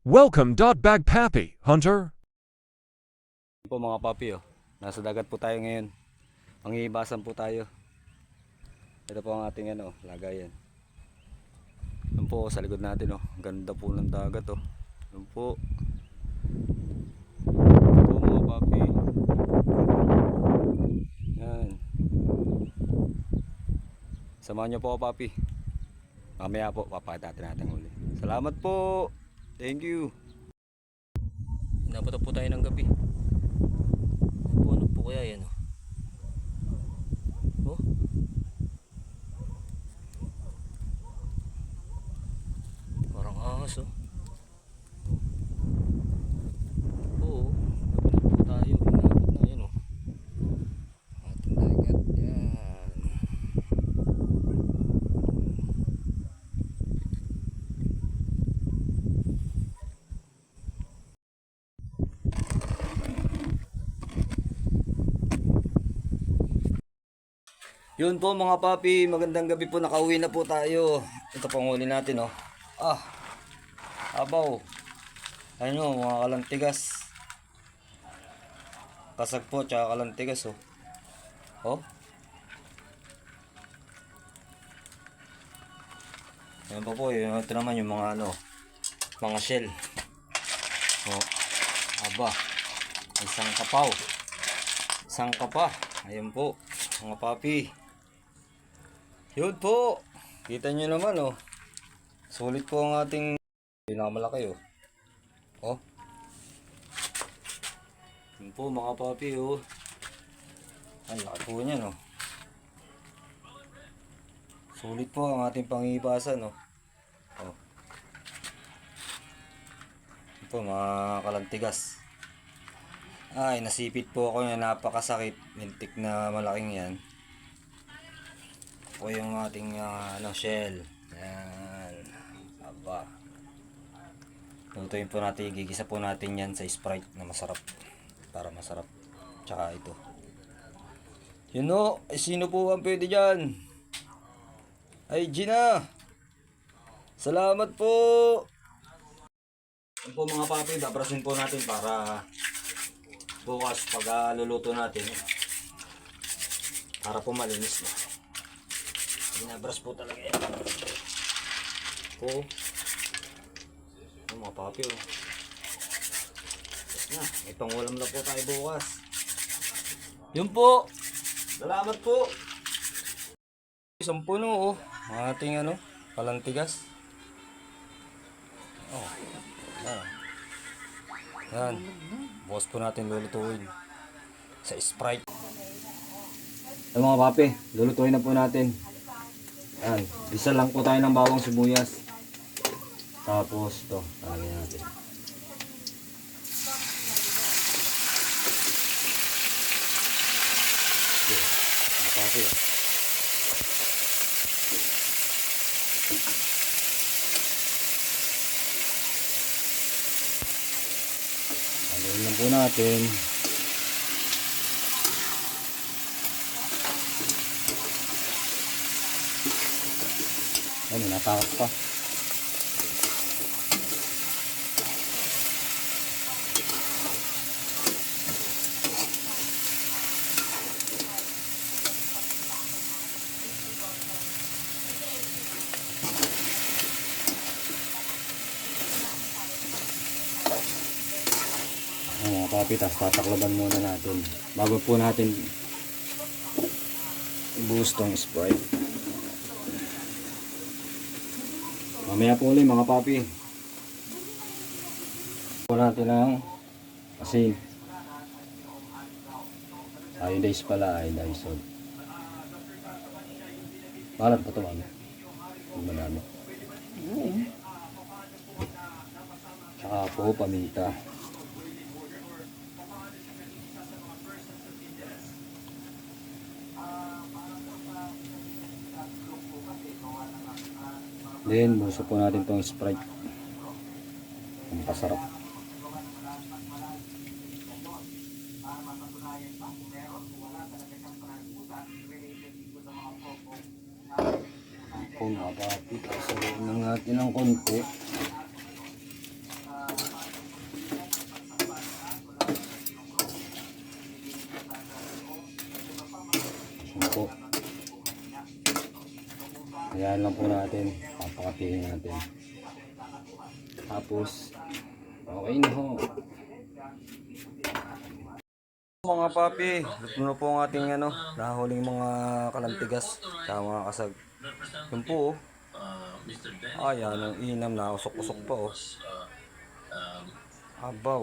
Welcome. Bagpapi, Hunter. Po mga papi, oh. Nasa dagat po tayo ngayon. Mangihibasan po tayo. Ito po ang ating lagayan. Yan po sa likod natin, oh. Ganda po ng dagat, oh. Yan po. Yan po mga papi. Yan. Samahan niyo po ako, papi. Mamaya po papakita natin uli. Salamat po. Thank you. Napunta po tayo ng gabi. Ano po kaya yan, oh? Oh? Parang ahas, oh. Oo. Gabi na po tayo. Inabot na yan, oh. Ating dagat yan. Yun po mga papi, magandang gabi po, nakauwi na po tayo. Ito pong huli natin, oh. Abaw. Ayun o, mga kalantigas. Kasag po, tsaka kalantigas, oh. Oh. Ayan po, ito naman yung mga mga shell. Oh. Aba. Isang kapaw. Isang kapa. Ayan po, mga papi. Yun po. Kita nyo naman, oh. Sulit po ang ating pinakamalaki, oh. Oh. Yun po mga papi, oh. Ang laki po niyan, oh. Sulit po ang ating pangibasan, oh. Oh. Yun po mga kalantigas. Ay, nasipit po ako yan. Napakasakit. Mintik na malaking yan. Po yung ating shell. Yan. Aba. Lutuin po natin, gigisa po natin yan sa Sprite na masarap. Para masarap. Tsaka ito. Yun o, sino po ang pwede dyan? Ay, Gina. Salamat po. Yan po mga papi, babrasin po natin para bukas pag luluto natin. Para po malinis na. Binabras po talaga yan. Po. Yung mga papi, oh. Yes na. May pangulam na po tayo bukas. Yun po. Salamat po. Isang puno, oh. Ating kalantigas. Oh. Yan. Bukas po natin lulutuin sa Sprite. Ay mga papi, lulutuin na po natin. Yan, isa lang po tayo ng bawang sibuyas. Tapos ito, talagyan natin. Okay, nakapil. Haluin lang po natin. Ano, natakot pa. Mga papi, tapos tataklaban muna natin bago po natin ibuhos tong Sprite. Mamaya po ulit mga papi. Po natin ang asin. Iodize pala, iodize. Balat pa ito, mami. Huwag madami. Tsaka po paminta. Then, buso po natin itong Sprite. Ang pasarap. Kung mga papi, sasabihin lang natin ng konti. Ayan lang po natin. Papakapihin natin. Tapos, okay na ho. Mga papi, luto na po ang ating nahuling mga kalantigas sa mga kasag. Yun po oh. Ayan, ang inam na, usok-usok pa oh. Abaw.